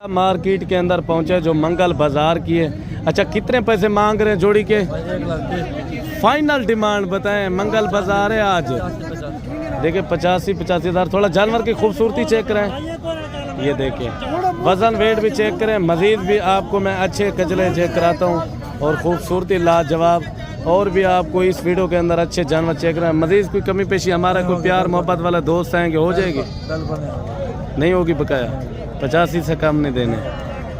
Market के अंदर पहुंचे जो मंगल बाजार की है। अच्छा, कितने पैसे मांग रहे हैं जोड़ी के? फाइनल डिमांड बताएं। मंगल बाजार है आज। देखिए 85 हज़ार। थोड़ा जानवर की खूबसूरती चेक करें। ये देखिए वजन वेट भी चेक करें। मजीद भी आपको मैं अच्छे कजले चेक कराता हूँ और खूबसूरती लाजवाब। और भी आपको इस वीडियो के अंदर अच्छे जानवर चेक करें। मजीद कोई कमी पेशी हमारा कोई प्यार मोहब्बत वाला दोस्त आएंगे हो जाएगी? नहीं होगी बकाया। 85 से कम नहीं देने।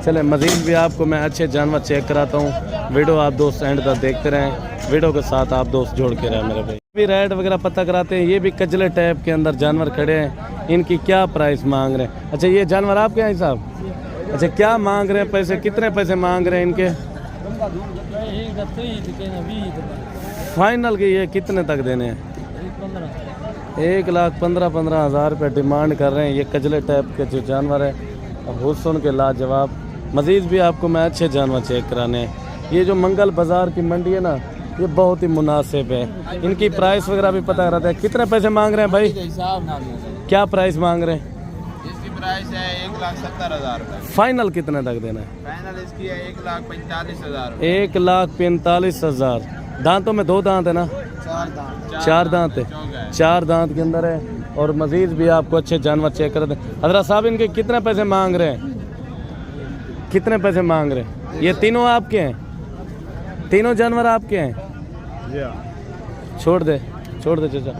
चले मज़ीद भी आपको मैं अच्छे जानवर चेक कराता हूँ। वीडियो आप दोस्त एंड तक देखते रहें। वीडियो के साथ आप दोस्त जोड़ के रहें मेरे भाई। भी रेट वगैरह पता कराते हैं। ये भी कजले टाइप के अंदर जानवर खड़े हैं। इनकी क्या प्राइस मांग रहे हैं? अच्छा, ये जानवर आपके हैं साहब? अच्छा, क्या मांग रहे हैं पैसे? कितने पैसे मांग रहे हैं इनके? फाइनल के ये कितने तक देने हैं? 1,15,000 रुपये डिमांड कर रहे हैं। ये कजले टाइप के जो जानवर है और हुस्न के लाजवाब। मज़ीद भी आपको मैं अच्छे जानवर चेक कराने हैं। ये जो मंगल बाज़ार की मंडी है ना, ये बहुत ही मुनासिब है। इनकी प्राइस वगैरह भी पता रहता है। कितने पैसे मांग रहे हैं भाई? क्या प्राइस मांग रहे हैं? इसकी प्राइस है 1,70,000 रुपये। फाइनल कितने तक देना है? फाइनल इसकी है 1,45,000। 1,45,000। दांतों में 2 दांत है ना? 4 दांत है। 4 दांत के अंदर है। और मजीद भी आपको अच्छे जानवर चेक कर दें। हजरत साहब इनके कितने पैसे मांग रहे हैं? कितने पैसे मांग रहे हैं? ये तीनों आपके हैं? तीनों जानवर आपके हैं? छोड़ दे चाचा।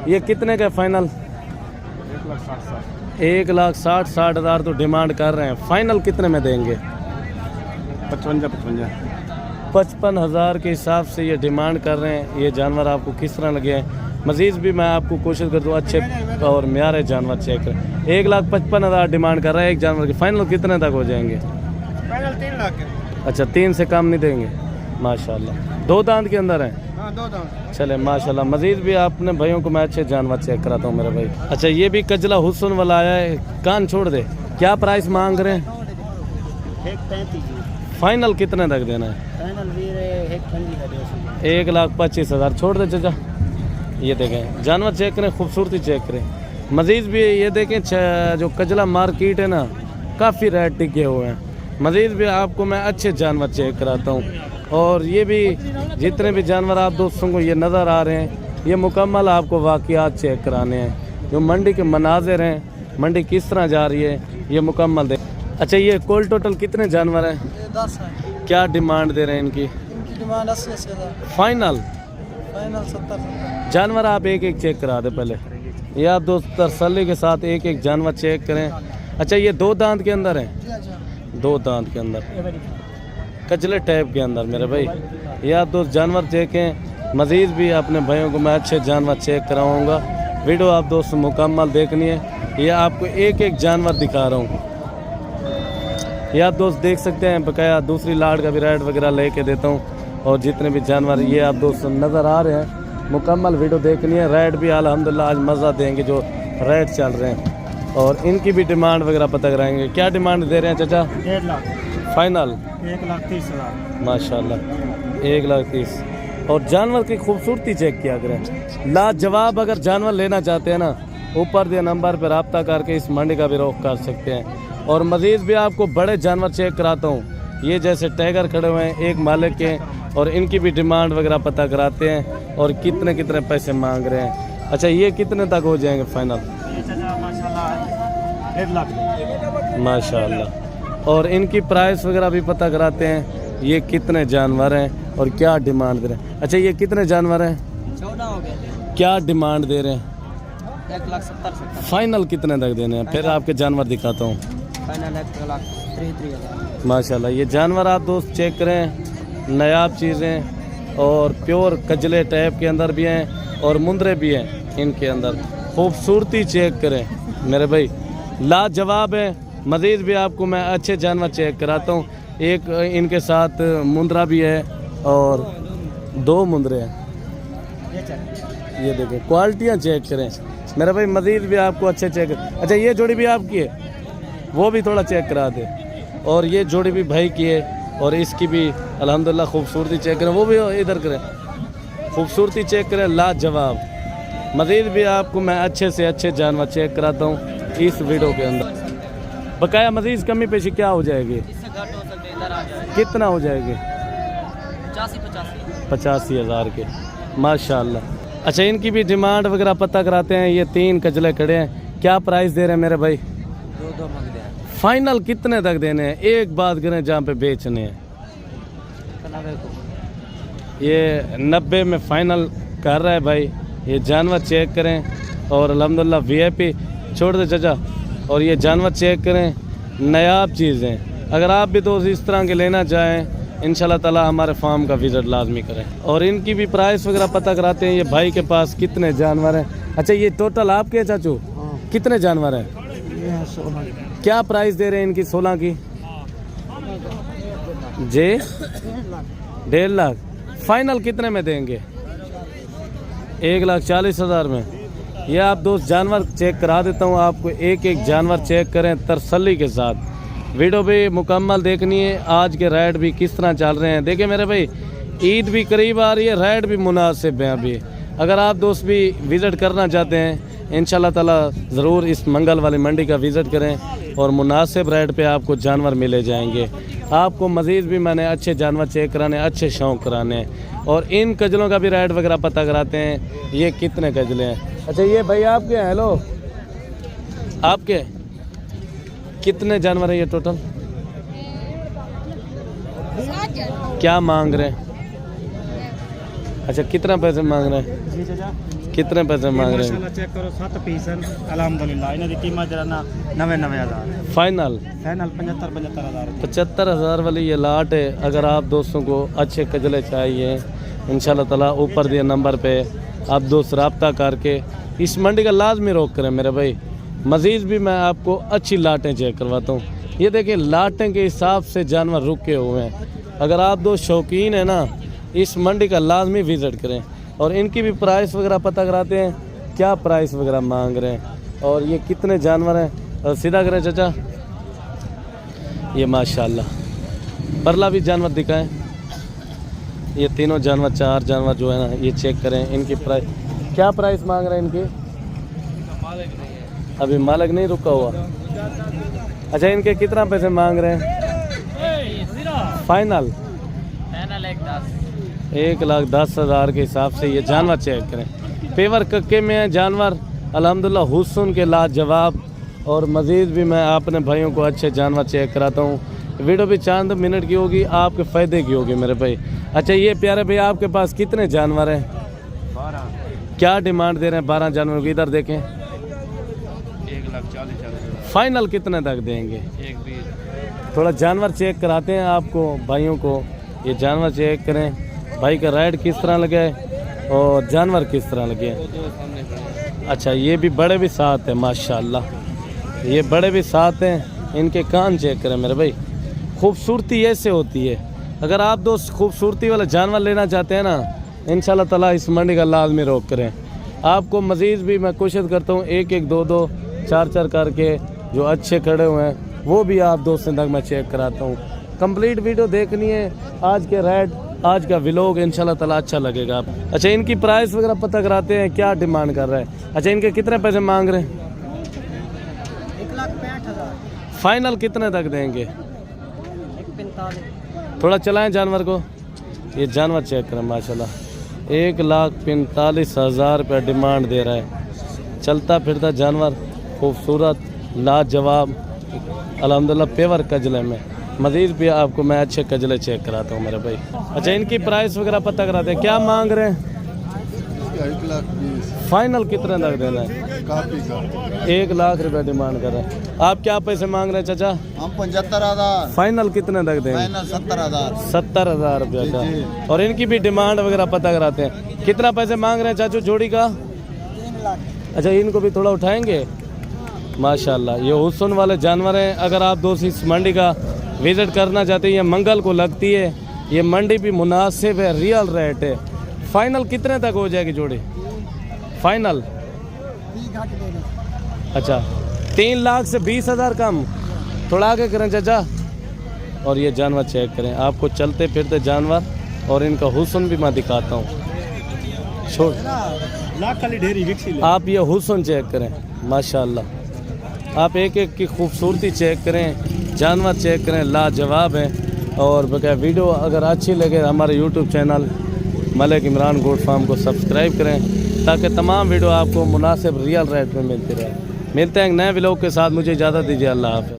ये कितने का फाइनल? 1,60,000 तो डिमांड कर रहे हैं। फाइनल कितने में देंगे? 55,000 के हिसाब से ये डिमांड कर रहे हैं। ये जानवर आपको किस तरह लगे हैं? मज़ीद भी मैं आपको कोशिश कर दूँ अच्छे और म्यारे जानवर चेक करें। 1,55,000 डिमांड कर रहा है एक जानवर की। फाइनल कितने तक हो जाएंगे? फाइनल 3 लाख। अच्छा, 3 से कम नहीं देंगे? माशाल्लाह। 2 दांत के अंदर हैं? हाँ, 2 दांत। चले माशाल्लाह। मज़ीद भी अपने भाइयों को मैं अच्छे जानवर चेक कराता हूँ मेरे भाई। अच्छा, ये भी कजला हुस्न वाला आया है। कान छोड़ दे। क्या प्राइस मांग रहे हैं? 1,35,000। फाइनल कितने तक देना है? फाइनल भी 1,25,000 छोड़ दे चाचा। ये देखें जानवर चेक करें, खूबसूरती चेक करें। मज़ीद भी ये देखें जो कजला मार्केट है ना, काफ़ी रेट टिके हुए हैं। मज़ीद भी आपको मैं अच्छे जानवर चेक कराता हूँ। और ये भी जितने भी जानवर आप दोस्तों को ये नज़र आ रहे हैं, ये मुकम्मल आपको वाक़ियात चेक कराने हैं। जो मंडी के मनाजिर हैं, मंडी किस तरह जा रही है, ये मुकम्मल देख। अच्छा, ये कुल टोटल कितने जानवर हैं? 10 है। क्या डिमांड दे रहे हैं इनकी? डिमांड 80,000। फाइनल 70। जानवर आप एक एक चेक करा दे पहले। ये आप दोस्त तसल्ली के साथ एक एक जानवर चेक करें। अच्छा, ये 2 दांत के अंदर है? 2 दांत के अंदर कचले टाइप के अंदर मेरे भाई। ये आप दोस्त जानवर चेकें। मज़ीद भी अपने भाइयों को मैं अच्छे जानवर चेक कराऊंगा। वीडियो आप दोस्त मुकम्मल देखनी है। ये आपको एक एक जानवर दिखा रहा हूँ। ये आप दोस्त देख सकते हैं। बकाया दूसरी लाड़ का भी रेट वगैरह लेके देता हूँ। और जितने भी जानवर ये आप दोस्त नज़र आ रहे हैं, मुकम्मल वीडियो देखनी है। रेट भी अल्हम्दुलिल्लाह आज मज़ा देंगे जो रेट चल रहे हैं। और इनकी भी डिमांड वगैरह पता कराएंगे। क्या डिमांड दे रहे हैं चाचा? 1.5 लाख। फाइनल 1,30,000। माशाल्लाह 1,30,000। और जानवर की खूबसूरती चेक किया करें। लाजवाब। अगर जानवर लेना चाहते हैं ना, ऊपर दिए नंबर पर रब्ता करके इस मंडी का भी रुख कर सकते हैं। और मज़ीद भी आपको बड़े जानवर चेक कराता हूँ। ये जैसे टाइगर खड़े हुए हैं एक मालिक के, और इनकी भी डिमांड वगैरह पता कराते हैं और कितने कितने पैसे मांग रहे हैं। अच्छा, ये कितने तक हो जाएंगे फाइनल? माशाल्लाह 1.5 लाख। माशाल्लाह। और इनकी प्राइस वगैरह भी पता कराते हैं। ये कितने जानवर हैं और क्या डिमांड दे रहे हैं? अच्छा, ये कितने जानवर हैं? 14 हो गए। क्या डिमांड दे रहे हैं? 1,70,000। फाइनल कितने तक देने हैं? फिर आपके जानवर दिखाता हूँ। फाइनल 1,33,000। माशाल्लाह। ये जानवर आप दोस्त चेक करें। नायाब चीज़ें और प्योर कजले टाइप के अंदर भी हैं और मुंदरे भी हैं इनके अंदर। खूबसूरती चेक करें मेरे भाई, लाजवाब है। मज़ीद भी आपको मैं अच्छे जानवर चेक कराता हूँ। एक इनके साथ मुंदरा भी है और 2 मुंदरे हैं। ये देखें, क्वालिटियाँ चेक करें मेरे भाई। मज़ीद भी आपको अच्छे चेक। अच्छा, ये जोड़ी भी आपकी है, वो भी थोड़ा चेक करा दे। और ये जोड़ी भी भाई की है और इसकी भी अल्हम्दुलिल्लाह खूबसूरती चेक करें। वो भी इधर करें, खूबसूरती चेक करें, लाजवाब। मज़ीद भी आपको मैं अच्छे से अच्छे जानवर चेक कराता हूँ इस वीडियो के अंदर। बकाया मजीद कमी पेशी क्या हो जाएगी? इससे घट हो सकते इधर आ जाए। कितना हो जाएगी? 85 85,000 के, माशाल्लाह। अच्छा, इनकी भी डिमांड वगैरह पता कराते हैं। ये 3 कजले खड़े हैं, क्या प्राइस दे रहे हैं मेरे भाई? 2 मंग दे फाइनल कितने तक देने हैं? एक बात करें जहाँ पे बेचने हैं। 90 को। ये 90 में फाइनल कर रहा है भाई। ये जानवर चेक करें और अल्हम्दुलिल्लाह VIP छोड़ दे चाचा। और ये जानवर चेक करें, नायाब चीज़ें। अगर आप भी दोस्त इस तरह के लेना चाहें, इंशाल्लाह ताला हमारे फार्म का विज़िट लाजमी करें। और इनकी भी प्राइस वगैरह पता कराते हैं। ये भाई के पास कितने जानवर हैं? अच्छा, ये टोटल आपके चाचू कितने जानवर हैं? ये 16 क्या प्राइस दे रहे हैं इनकी 16 की? जे 1.5 लाख। फाइनल कितने में देंगे? 1,40,000 में। ये आप दोस्त जानवर चेक करा देता हूँ आपको। एक एक जानवर चेक करें तसल्ली के साथ। वीडियो भी मुकम्मल देखनी है। आज के रेट भी किस तरह चल रहे हैं देखिए मेरे भाई। ईद भी करीब आ रही है, रेट भी मुनासिब हैं अभी। अगर आप दोस्त भी विज़िट करना चाहते हैं, इंशाल्लाह ताला ज़रूर इस मंगल वाली मंडी का विज़िट करें और मुनासिब रेट पे आपको जानवर मिले जाएंगे। आपको मज़ीद भी मैंने अच्छे जानवर चेक कराने, अच्छे शौक़ कराने और इन कजलों का भी रेट वगैरह पता कराते हैं। ये कितने कजले हैं? अच्छा, ये भाई आपके हैं? हेलो, आपके कितने जानवर हैं ये टोटल? क्या मांग रहे हैं? अच्छा, कितना पैसे मांग रहे हैं? जी चाचा, कितने पैसे मांग रहे हैं? माशाल्लाह चेक करो 7 पीस अल्हम्दुलिल्लाह। इन्हां दी कीमत जरा ना 99,000 फाइनल फाइनल 75,000 75,000 वाली ये लाट है। अगर आप दोस्तों को अच्छे कजले चाहिए, इंशाल्लाह ताला ऊपर दिए नंबर पे आप दोस्त रब्ता करके इस मंडी का लाजमी रोक करें मेरे भाई। मज़ीद भी मैं आपको अच्छी लाटें चेक करवाता हूँ। ये देखिए, लाटें के हिसाब से जानवर रुके हुए हैं। अगर आप दोस्त शौकीन हैं ना, इस मंडी का लाजमी विज़िट करें। और इनकी भी प्राइस वगैरह पता कराते हैं, क्या प्राइस वगैरह मांग रहे हैं और ये कितने जानवर हैं। और सीधा करें चाचा, ये माशाल्लाह परला भी जानवर दिखाएं। ये तीनों जानवर, 4 जानवर जो है ना, ये चेक करें। इनकी प्राइस क्या प्राइस मांग रहे हैं इनकी? अभी मालिक नहीं रुका हुआ। अच्छा, इनके कितना पैसे मांग रहे हैं? फाइनल 1,10,000 के हिसाब से ये जानवर चेक करें। पेवर कक्के में है जानवर, अल्हम्दुलिल्लाह हुस्न के लाजवाब। और मज़ीद भी मैं अपने भाइयों को अच्छे जानवर चेक कराता हूँ। वीडियो भी चंद मिनट की होगी, आपके फ़ायदे की होगी मेरे भाई। अच्छा, ये प्यारे भाई आपके पास कितने जानवर हैं? 12। क्या डिमांड दे रहे हैं 12 जानवरों की? इधर देखें, 1,40,000 फाइनल कितने तक देंगे? 1,20,000 थोड़ा जानवर चेक कराते हैं आपको भाइयों को। ये जानवर चेक करें, भाई का राइड किस तरह लगे और जानवर किस तरह लगे। अच्छा, ये भी बड़े भी साथ हैं माशाल्लाह। ये बड़े भी साथ हैं। इनके कान चेक करें मेरे भाई। खूबसूरती ऐसे होती है। अगर आप दोस्त खूबसूरती वाला जानवर लेना चाहते हैं ना, इंशाल्लाह ताला इस मंडी का लाजमी रोक करें। आपको मज़ीद भी मैं कोशिश करता हूँ 1-1, 2-2, 4-4 करके जो अच्छे खड़े हुए हैं वो भी आप दोस्तों तक मैं चेक कराता हूँ। कंप्लीट वीडियो देखनी है। आज के रेट, आज का व्लॉग इंशाल्लाह ताला अच्छा लगेगा। अच्छा, इनकी प्राइस वगैरह पता कराते हैं, क्या डिमांड कर रहे हैं? अच्छा, इनके कितने पैसे मांग रहे हैं? 1,65,000 फाइनल कितने तक देंगे? 1,45,000 थोड़ा चलाएं जानवर को। ये जानवर चेक करें माशाल्लाह। 1,45,000 रुपया डिमांड दे रहा है। चलता फिरता जानवर, खूबसूरत, लाजवाब, अल्हम्दुलिल्लाह पेवर कजले में। मज़ीद भी आपको मैं अच्छे कजले चेक कराता हूँ मेरे भाई। अच्छा, इनकी प्राइस वगैरह पता कराते हैं, क्या मांग रहे हैं? 1,20,000 फाइनल कितने तक देना है? काफी का 1 लाख रुपया डिमांड कर रहे हैं। आप क्या पैसे मांग रहे हैं चाचा? हम 75,000 फाइनल कितने तक देंगे? फाइनल 70,000 70,000 रुपया जी, का। और इनकी भी डिमांड वगैरह पता कराते हैं। कितना पैसे मांग रहे हैं चाचू जोड़ी का? 3 लाख। अच्छा, इनको भी थोड़ा उठाएंगे। माशाल्लाह, ये हुस्न वाले जानवर हैं। अगर आप दोस्त इस मंडी का विज़िट करना चाहते हैं, ये मंगल को लगती है। ये मंडी भी मुनासिब है, रियल रेट है। फाइनल कितने तक हो जाएगी जोड़ी? फाइनल 20 घाट दे दो। अच्छा, 3 लाख से 20,000 कम। थोड़ा आगे करें चाचा। और ये जानवर चेक करें। आपको चलते फिरते जानवर और इनका हुस्न भी मैं दिखाता हूँ। छोड़ लाख खाली ढेरी विकसी ले। आप ये हुस्न चेक करें माशाल्लाह। आप एक एक की खूबसूरती चेक करें, जानवर चेक करें, लाजवाब है। और बकाया वीडियो अगर अच्छी लगे हमारे YouTube channel Malik Imran goat farm को सब्सक्राइब करें, ताकि तमाम वीडियो आपको मुनासिब रियल रेट में मिलती रहे। मिलते हैं एक नए व्लॉग के साथ, मुझे इजाज़त दीजिए, अल्लाह हाफ़िज़।